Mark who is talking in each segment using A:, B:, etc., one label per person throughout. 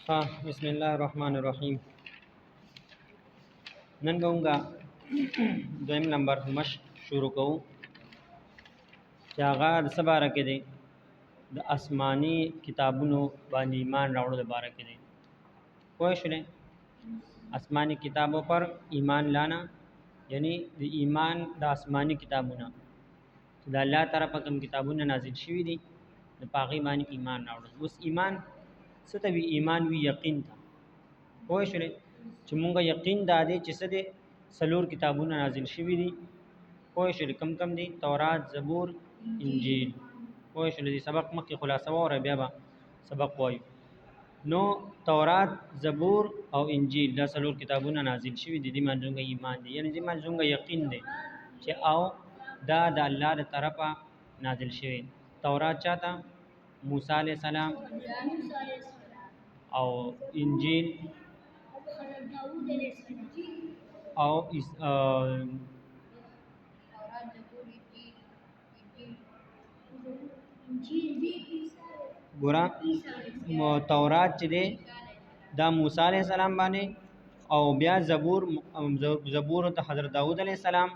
A: हाँ بسم الله الرحمن الرحیم نن به موږ دویم نمبر مشق شروع کوو چې هغه د څه باره کې دی د آسماني کتابونو باندې ایمان راوړو د باره کې دی پوه شولې آسمانی کتابوں پر ایمان لانا یعنی د ایمان د آسمانی کتابونه چې د الله تعالی په کوم کتابونه نازل شوي دي د پاغي باندې ایمان راوړل اوس ایمان څه ته وی ایمان وی یقین ته پوه شولې چې مونږ یقین دا دی چې څه دی څلور کتابونه نازل شوي دي پوه شولې کم کم دي تورات زبور انجیل پوه شولې دي سبق مخکې خلاصه وره بیا به سبق وایو نو تورات زبور او انجیل دا څلور کتابونه نازل شوي دي دې باندې زموږ ایمان دی یعنی دې باندې زموږ یقین دی چې او دا د الله د طرفه نازل شوي تورات چاته موسی علیہ السلام او انجیل او ګورا تورات چې دی دا موسی علیہ السلام باندې او بیا زبور ته حضرت داود علیہ السلام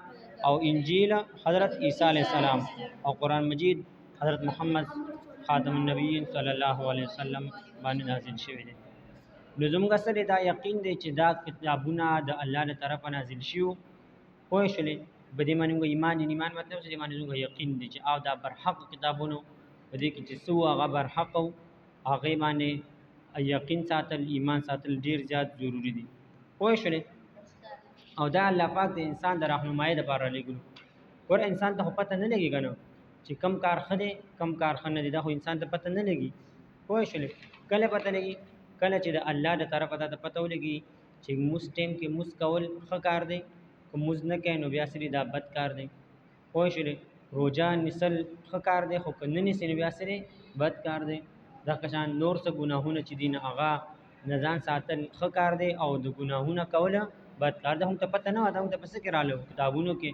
A: او انجیل حضرت عیسی علیہ السلام او قرآن مجید حضرت محمد خاتم النبیین صلی الله علیه وسلم باندې نازل شوی دی نو زموږ سره دا یقین دی چې دا کتابونه د الله له طرفه نازل شیو پوه شولې په دې باندې ایمان مطلب چې باندې زموږ یقین دی چې او دا برحق کتابونه په دې کې چې څو هغه برحق او هغه باندې یقین ساتل ایمان ساتل ډیر زیات ضروری دي پوه شولې او دا الله پاک د انسان د راهنمایي لپاره لګول ور انسان ته پته نه لګي کنه چې کم کار خده کم کار خنه دي دا خو انسان ته پته نه لګي پوه شولې کله پته لګي کله چې د الله د طرفه ته پته ولګي چې موس ټیم کې موس کول ښه کار دی که موس نه کوي نو بیا سری دا بد کار دی پوه شولې روزه نیسل ښه کار دی خو که نه نیسي نو بیا سری بد کار دی دا کشان نور څه ګناهونه چې دي نه هغه نه ځان ساتل ښه کار دی او د ګناهونه کوله بد کار دی هم ته پته نه وه دا هم ته په څه کې راغلی کتابونو کې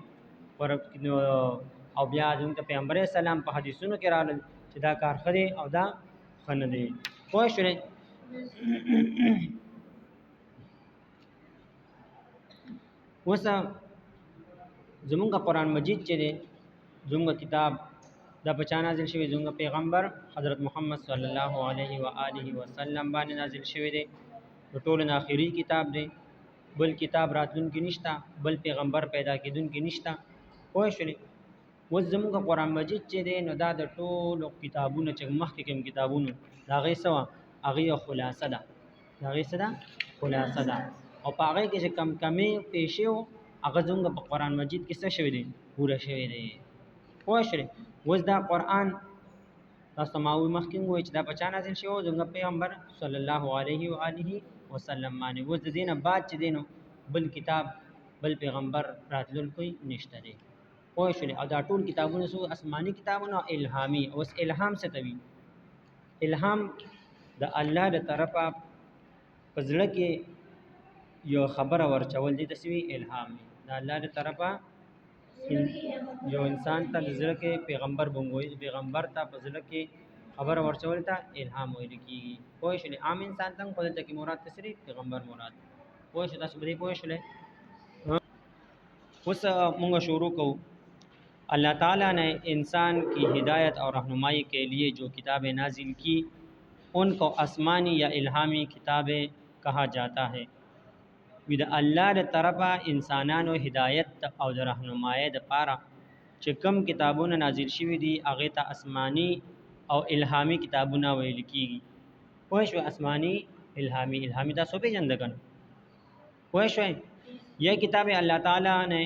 A: او بیا زموږ د پیغمبر اسلام په حدیثونو کې راغلل چې دا کار ښه دی او دا ښه نه دی پوه شولې اوس زمونږ قرآن مجید چې دی زمونږ کتاب دا په چا نازل شوی زمونږ پیغمبر حضرت محمد صلی الله علیه و آله وسلم باندې نازل شوی دی د ټولو نه آخري کتاب دی بل کتاب راتلونکي نشته بل پیغمبر پیدا کېدونکي نشته پوه شولې اوس زمونږ قرآن مجید چې دی نو دا د ټولو کتابونو چې مخکې کوم کتابونو د هغې څه وه هغې خلاصه ده د هغې څه ده خلاصه ده او په هغې کې چې کم کمې پیښې وو هغه زموږ په قرآن مجید کې څه شوی دی پوره شوی دی پوه شولې اوس دا قرآن تاسو ما ووایي مخکې مو ووایي چې دا په چا نازل شوی و زموږ پیغمبر صلی الله علیه و آله وسلم باندې اوس د دې نه بعد چې دی نو بل کتاب بل پیغمبر راتلونکی نشته دی پوه شولې او دا ټول کتابونه سو آسماني کتابونه الهامي اوس الهام څه ته وي الهام د الله د طرفه په زړه کې یو خبره ورچول دي تسوي الهام د الله د طرفه یو انسان ته زړه کې پیغمبر بونګوي پیغمبر ته په زړه کې خبره ورچول ته الهام ویل کیږي پوه شئ عام انسان ته په دې کې مراد تصریح پیغمبر مراد پوه شئ تاسو به پوه شئ اوس موږ شروع کوو اللہ تعالیٰ نے انسان کی ہدایت اور رہنمائی کے لیے جو کتابیں نازل کی ان کو آسمانی یا الہامی کتابیں کہا جاتا ہے د الله د طرفه انسانانو هدایت او د رهنمایي دپاره چې کوم کتابونه نازل شوي دي هغې ته آسماني او الهامي کتابونه ویل کیږي پوه شوئ آسماني الهامي تاسو پیژنده که نه پوه شوئ یہ کتابیں اللہ تعالیٰ نے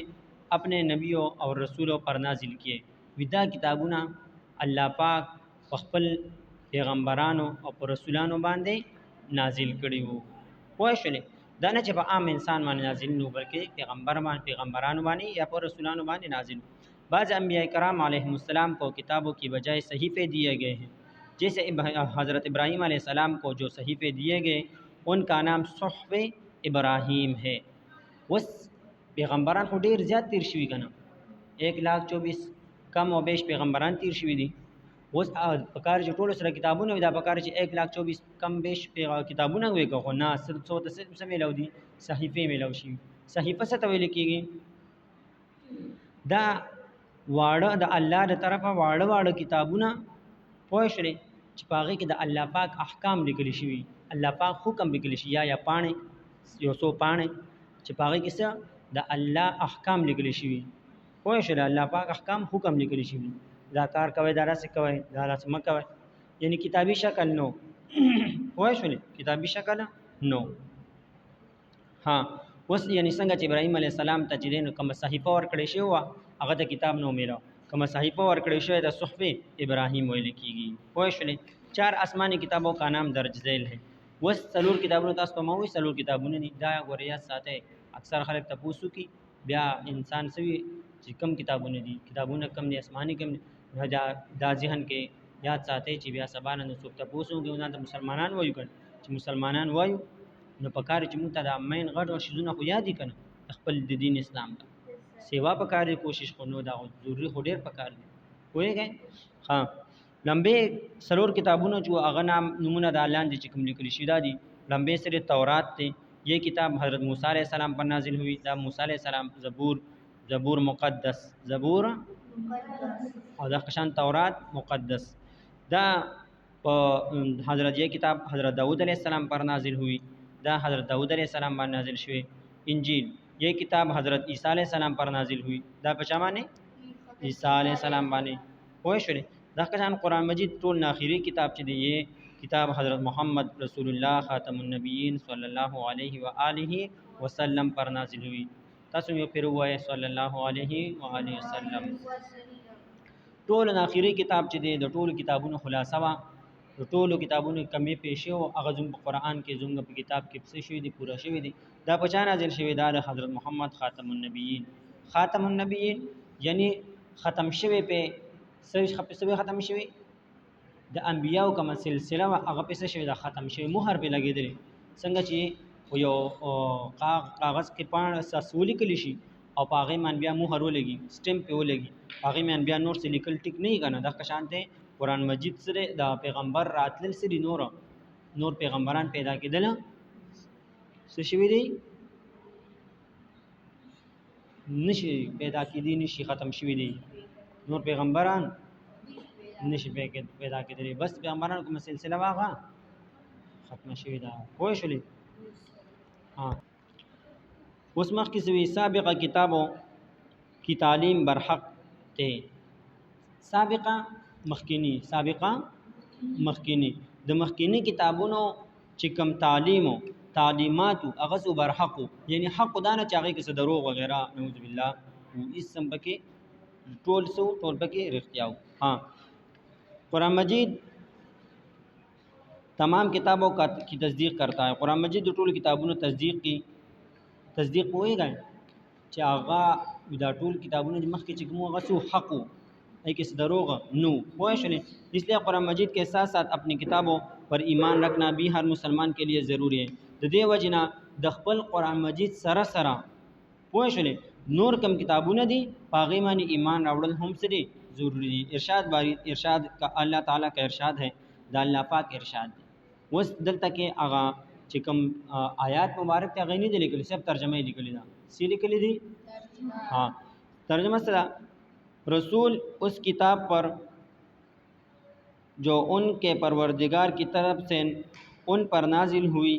A: اپنے نبیوں اور رسولوں پر نازل کیے ودا کتابونه الله پاک په خپل پیغمبرانو او پر رسولانو باندې نازل کړي وو پوه شئ دا نه چې په عام انسان باندې نازل نو بلکې پیغمبرانو باندې یا پر رسولانو باندې نازل بعض انبیاء کرام علیہم السلام کو کتابوں کی بجائے صحیفے دیے گئے ہیں جیسے حضرت ابراہیم علیہ السلام کو جو صحیفے دیے گئے ان کا نام صحف ابراہیم ہے وس پیغمبران خو ډیر زیات تیر شوي کنه 124 کم او بیش پیغمبران تیر شوي دي اوس پکار چې ټول سره کتابونه دا پکار چې 1,24,000 کم بیش کتابونه وي کو نه صرف څو ته څه ملو دي صحیفه ملو شي صحیفه څه ته ویل کیږي دا واړه د الله د طرفه واړه کتابونه پوه شئ چې پاغه کې د الله پاک احکام لیکل شوي الله پاک حکم لیکل شي یا پانه یو څو پانه چې پاغه کې څه د الله احکام لیکل شوي پوه شئ الله پاک احکام حکم لیکل شوي دا کار کوي دا راسه کوي دا راسه مکوي یعنی کتابی شکل نو پوه شئ کتابی شکل نو ها اوس یعنی څنګه چې ابراهيم عليه السلام ته چې دین کوم صحیفه ورکړې شو هغه ته کتاب نو میرا کوم صحیفه ورکړې شو د صحف ابراهيم ویل کیږي پوه شئ 4 آسمانی کتابوں کا نام درج ذیل ہے وس سلور کتابونو تاسو ته موي سلور کتابونه دي دا غوړیا ساته اکثر خلک تاسو کی بیا انسان سوي چې کم کتابونه دي کتابونه کم دي آسمانی کم دا ذهن کې یاد ساتي چې بیا سبا نه څوک تاسو کې نه مسلمانان وایو کړي چې مسلمانان وایو نو پکار چې موږ ته د مین غټ او شذونه خو یادې کنه خپل د دین اسلام دا سیوا پکارې کوشش خونو دا ضروري خو ډیر پکار دي وایي ها لمبه سلور کتابونه جو هغه نام نمونه د اعلان دي چې کوم لیکل شي دا دي لمبه سره تورات ته یہ کتاب حضرت موسی علیہ السلام پر نازل ہوئی دا موسی علیہ السلام زبور مقدس زبور او دا قشان تورات مقدس دا حضرت یہ کتاب حضرت داؤد علیہ السلام پر نازل ہوئی دا حضرت داؤد علیہ السلام پر نازل شوی انجیل یہ کتاب حضرت عیسی علیہ السلام پر نازل ہوئی دا پچا باندې عیسی علیہ السلام باندې پوه شئ دا قشان قرآن مجید ټول آخری کتاب چې دی یہ کتاب حضرت محمد رسول الله خاتم النبیین صلی الله علیه و آله وسلم پر نازل ہوئی تاسو یو پیر وای صلی الله علیه و آله وسلم ټول آخری کتاب چې دی د ټول کتابونو خلاصه وا د ټول کتابونو کمی پیښه او هغه زم په قرآن کې زم په کتاب کې څه شوی دی پورا شوی دی دا په چا نازل شوی دا د حضرت محمد خاتم النبیین یعنی ختم شوی په سوي ختم شوی د انبیاء کوم سلسله هغه په څه شوی دا ختم شوی مهر په لګیدل څنګه چې یو کاغذ کې پاڼه ساسولي کلی شي او پاغه من بیا مهر ولګي سٹمپ په ولګي پاغه من بیا نور څه لیکل ټیک نه کنه د قشانته قرآن مجید سره د پیغمبر راتل سری نور پیغمبران پیدا کېدل څه شوی دی نشي پیدا کېدی نشي ختم شوی دی نور پیغمبران نشي پیدا کېدل بس پیغمبرانو کوم سلسله واغه ختم شوی دا پوه شولې ها اوس مخکې سوي سابقه کتابو کی تعلیم برحق ته سابقه مخکینی د مخکینی کتابونو چې کم تعلیمات هغه سو برحق یعنی حق دانه چاغي کې دروغ وغیرہ نعوذ بالله اس سم بکې ټول بکې رښتیاو ها قرآن مجید تمام کتابوں کی تصدیق کرتا ہے قرآن مجید ټول کتابونو تصدیق وایي چې هغه دا ټول کتابونو د مخکې چې کوم هغه سو حق है कि दरोग नो पोशले इसलिए कुरान मजीद के साथ साथ अपनी किताबों पर ईमान रखना भी हर मुसलमान के लिए ज़रूरी है दे वजना दखपल कुरान मजीद सरा पोशले नूर कम किताबों दी पागीमानी ईमान रावड़ल हम से ज़रूरी इरशाद का अल्लाह ताला का इरशाद है अल्लाह पाक इरशाद उस दल तक आगा चिकम आयात मुबारक ते गई नहीं लिखली सब तर्जमे लिखली दा सी लिखली दी हाँ तर्जमा सदा रसूल उस किताब पर जो उनके परवरदिगार की तरफ से उन पर नाजिल हुई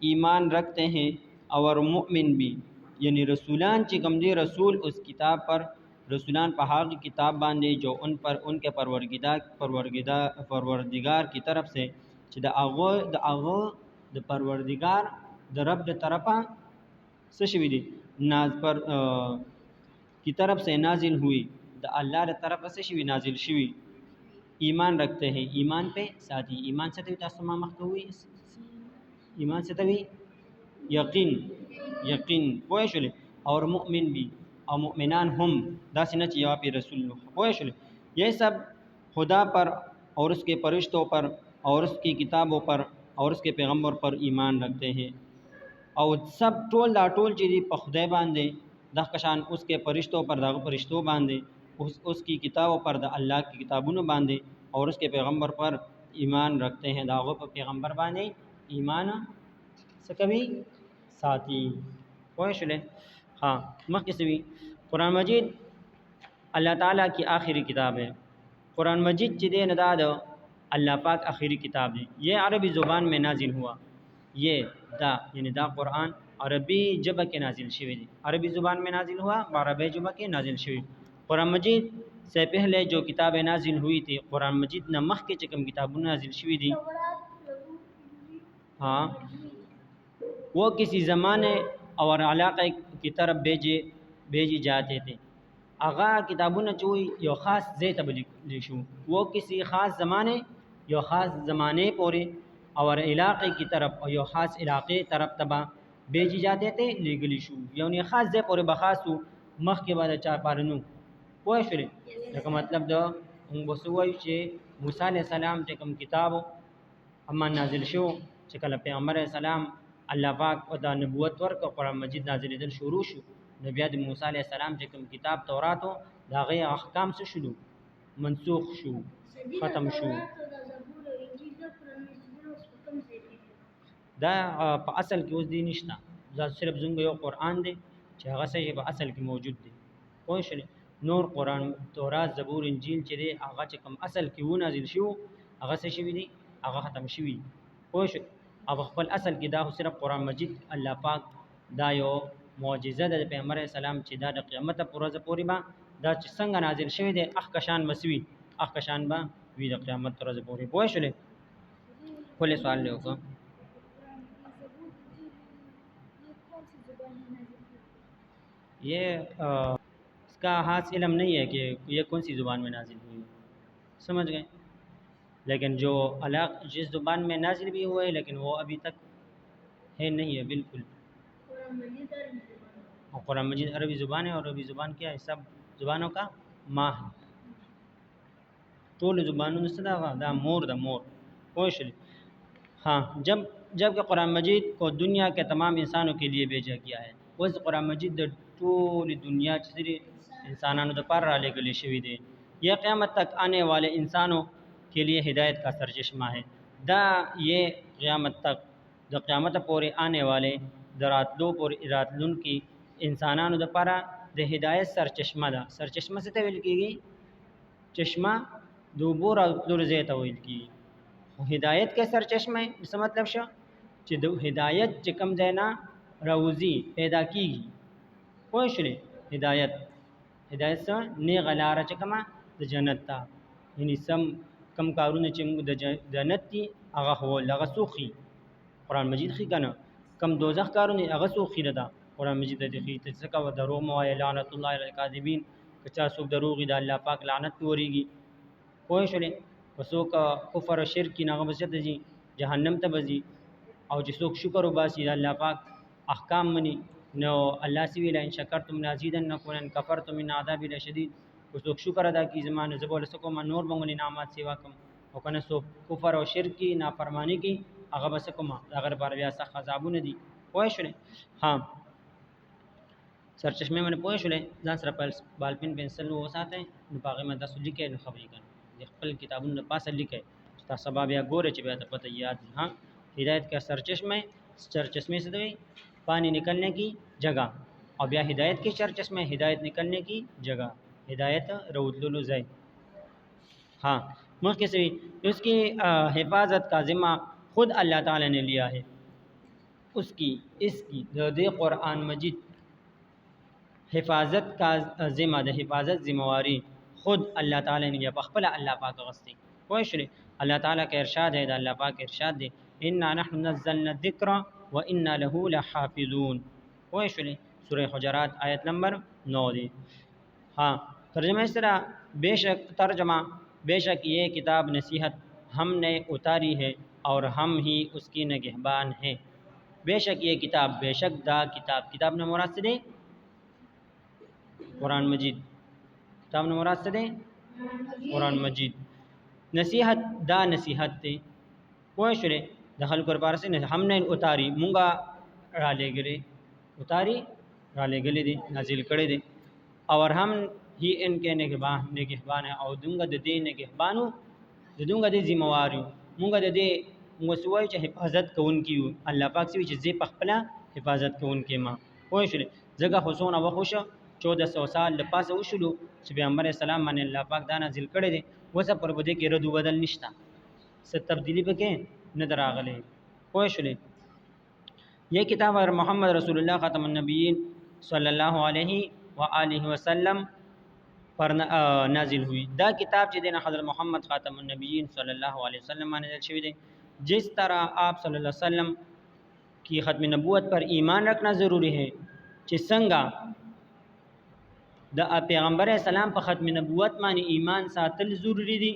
A: ईमान रखते हैं और मुमिन भी यानी रसूलान चिकम दे रसूल उस किताब पर रसूलान पहाड़ की किताब बांधे जो उन पर उनके परवरदिगार की तरफ से द परवरदिगार द रब द तरफा सशविदी नाज पर की तरफ से नाजिल हुई द अल्लाह द तरफ से शिवी नाजिल शिवी ईमान रखते हैं ईमान पे साथ ही ईमान से तभी तस्मा मख्त हुई ईमान से तभी यकीन पोशले और मुमिन भी और मुमिनान हम दासिन जवाब रसूल पोशले ये सब खुदा पर और उसके फरिश्तों पर और उसकी किताबों पर और उसके पैगम्बर पर ईमान रखते हैं और सब टोल दा टोल चीज़ी पखुदे बांधे दहकशान उसके फरिश्तों पर दाग फरिश्तों बांधे उसकी किताबों पर द अल्लाह की किताबों बांधे और उसके पैगंबर पर ईमान रखते हैं दागों पर पैगंबर बाने ईमान से कभी साथी कोशले हाँ मकसवी कुरान मजीद अल्लाह ताला की आखिरी किताब है। कुरान मजीद चिदे नदाद अल्लाह पाक आखिरी किताब है। ये अरबी ज़ुबान में नाजिल हुआ। ये दा यानी दा कुरान अरबी जब के नाजिल शवी अरबी ज़ुबान में नाजिल हुआ और अरबी जब के नाजिल शवी। कुरान मजीद से पहले जो किताबें नाजिल हुई थी कुरान मजीद न मख के चकम किताबों नाजिल शवी थी हाँ वो किसी ज़माने और इलाक़े की तरफ भेजी जाते थे। आगा किताबों ने चुई यो ख़ास जे तबलीशु वो किसी ख़ास ज़माने यो ख़ास ज़माने पूरे और इलाक़े की तरफ और यो ख़ास इलाक़े तरफ तबा भेजी जाते थे लीगलिशु यानी ख़ास जे पूरे बखासु मख के बाद चार पारनू कोई शुरे जका मतलब दो बसुई चे मूसा अलैहि सलाम जकम किताब अम्मा नाजिल शो चकल पैगंबर सलाम अल्लाह पाक व नबूवत वर्क कुरान मजीद नाजिल शुरू शु नबियात मूसा अलैहि सलाम जकम किताब तौरात हो दागे अहकाम से शुरू मनसूख शु ख़त्म शु दा असल की उस दिन निश्ता दा सिर्फ जुंग यो कुरान दे चाहे से असल की मौजूद दे कोई शले नूर कुरान तौरात ज़बूर इंजील चरे आगा चकम असल की वो नाजिल शु आगा से शिवी दी आगा ख़त्म शिवी कोई शले अब खपल असल की दा सिर्फ कुरान मजीद अल्लाह पाक दा यो मौजज़ा द पैगंबर सलाम ची दा क़यामत पूरा पूरी बा दा संग नाजिल शवी दे अहकशान मसवी अहकशान बा वी द क़यामत पूरा पूरी कोई शले खोले सवाल ले को ये इसका हाथ इलम नहीं है कि ये कौन सी ज़ुबान में नाजिल हुई समझ गए लेकिन जो अलग जिस ज़ुबान में नाजिल भी हुआ है लेकिन वो अभी तक है नहीं है बिल्कुल। और कुरान मजीद अरबी ज़ुबान है और अरबी ज़ुबान क्या है सब ज़ुबानों का माँ है तो ज़ुबानों दा मोर कोश हाँ जब कि कुरान मजीद को दुनिया के तमाम इंसानों के लिए भेजा गया है उस कुरान मजीद पूरी दुनिया से इंसानों द पर राले के लिए शहीद है। यह क़यामत तक आने वाले इंसानों के लिए हिदायत का सरचश्मा है। दा ये क़यामत तक द क़यामत पूरे आने वाले दरातलो और इरातलुन की इंसानों द पर द हिदायत सरचश्मा दा सरचश्मा से तवील की गई चश्मा दोबोर दुरजे तवील की हिदायत के सरचश्मे इसका मतलब शो हिदायत चिकम देना रौज़ी पैदा की कोई शरे हिदायत से ने गलारा चकमा द जन्नत था यानी सम कम कारून चिंग द जन्नत थी आगा हो लगा सूखी कुरान मजीद खी कना कम दोज़ख कारून आगा सूखी लदा कुरान मजीद देखी तसका व दरो मवाय लानतुल्लाह अलल काज़िबीन कचा सुख दरोगी दा अल्लाह पाक लानत तोरीगी कोई शरे वसो का कुफर शिरक की नागबसत जी जहन्नम तबजी और जिसो शुक्र उबासी अल्लाह पाक अहकाम मनी नो अल्लाह से इन शकर तुम नाजीदन न कुन कफ़र तुम इन आदा भी शदीद उसो शुक्र अदा की ज़मान ज़बोल सको नूर मंगनी नामात सेवा कम और कन सो कुफर और शिरक की नाफरमानी की अगब सकुमा अगर बार व्यासा खजाबू ने दी पोए शुरे हाँ सरचश्मे मैंने पोए शुरे जान सर बालपिन पेंसिल वो साथ हैं बागे में 10 लिखे न खबरी कर खपल किताबों ने पास लिखे सबब या गोरे चिपया तो पता याद हाँ हिदायत का सरचश्मे से तो पानी निकलने की जगह और या हिदायत के सरचश्मे हिदायत निकलने की जगह हिदायत रउदलुल जै हाँ मुख्य से उसकी हिफाजत का ज़िम्मा ख़ुद अल्लाह ताला ने लिया है उसकी इसकी दे कुरान मजीद हिफाजत का ज़िम्मा द हिफाजत ज़िम्मेवारी ख़ुद अल्लाह ताला ने बखपल अल्लाह पाक गस्ती कोई शरे अल्लाह ताला का इरशाद है अल्लाह पाक इरशाद दे इन्ना नहनु नज़्ज़लना ज़िक्र व इन्ना लहू लहाफ़िज़ून कोई शरे सूरह हुजरात आयत नंबर 9 दे हाँ तर्जुमा इस तरह बेशक ये किताब नसीहत हमने उतारी है और हम ही उसकी निगहबान हैं। बेशक ये किताब बेशक दा किताब ने मुराद से दे कुरान मजीद किताब ने मुराद से दे कुरान मजीद नसीहत दा नसीहत थे कोई शुरे दखल कर पार से हमने उतारी मुंगा राले गिरे उतारी राले गले दे नाजिल करे दे और हम ही इनके निगहबान है और दूंगा दे निगहबानो زدونګه د ذمہوار یو مونږ د دې وسوي چې حفاظت کوونکی یو الله پاک سوي چې زی په خپل حفاظت کوونکی ما پوه شئ ځکه خصونه وخوشه 1400 سال د پاسه وشلو چې پیغمبر اسلام باندې الله پاک دا نازل کړی دی وسه پر بده کې رد بدل نشتا ست تبدیلی پکې نه دراغله پوه شئ یہ کتاب محمد رسول اللہ خاتم النبیین صلی اللہ علیہ وآلہ وسلم پر نازل ہوئی دا کتاب چې دین حضرت محمد خاتم النبیین صلی اللہ علیہ وسلم باندې نازل شوی دی جس طرح آپ صلی اللہ علیہ وسلم کی ختم نبوت پر ایمان رکھنا ضروری ہے چې څنګه د پیغمبر اسلام په ختم نبوت باندې ایمان ساتل ضروری دی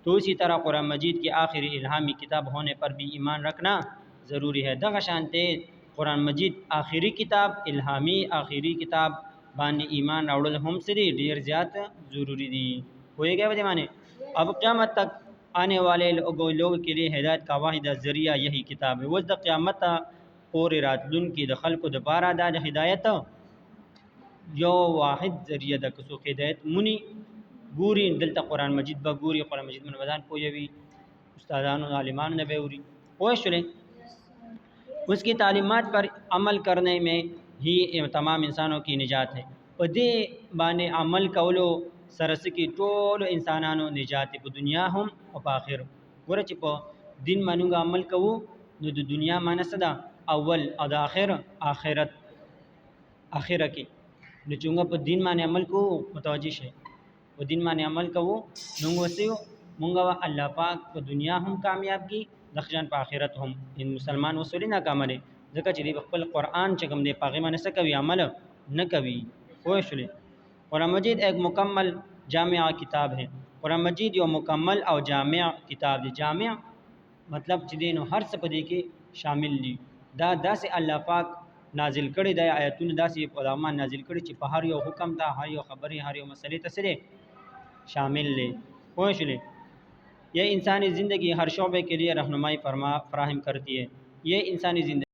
A: تو اسی طرح قرآن مجید کی آخری الہامی کتاب ہونے پر بھی ایمان رکھنا ضروری ہے دغه شانته قرآن مجید آخری کتاب الہامی آخری کتاب باندې ایمان راوړل هم سری ډیر زیات ضروری دي ہوئے گا معنی اب قیامت تک آنے والے لوگوں کے لیے ہدایت کا واحد ذریعہ یہی کتاب ہے وز د قیامت پورې راتلون کې د خلکو د پاره د هدایت یو واحد ذریعہ د کسو هدایت مونی ګوري دلته قرآن مجید به ګوري قرآن مجید من بدان پویوي استادانو عالمانو نه به وري پوه شئ اس کی تعلیمات پر عمل کرنے میں ہی تمام انسانوں کی نجات ہے په دې باندې عمل کولو سره سکی ټول انسانانو نجات په دنیا هم او په آخرت ګوره چې په دین باندې عمل کوو نو د دنیا معنی څه ده اول او د آخرت کې نو چې په دین باندې عمل کوو متوجي شي په دین باندې عمل کوو نو وسیو مونږ الله پاک په دنیا هم کامیاب کی دخجان په آخرت هم ان مسلمان وسولی ناکام دي ځکه چې خپل قرآن چې کوم دی پاغه باندې څه کوي عمل نه کوي پوه شئ قرآن مجید ایک مکمل جامع کتاب ہے قرآن مجید یو مکمل او جامع کتاب دی جامع مطلب چې دینو هر څه په دې کې شامل دي دا داسې الله پاک نازل کړي د آیاتونو داسې پیغامان نازل کړي چې په هر یو حکم ته هر یو خبري هر یو مسلې ته سره شامل لے پوه شئ یہ انسانی زندگی ہر شعبے کے لیے رہنمائی فراہم کرتی ہے یہ انسانی زندگی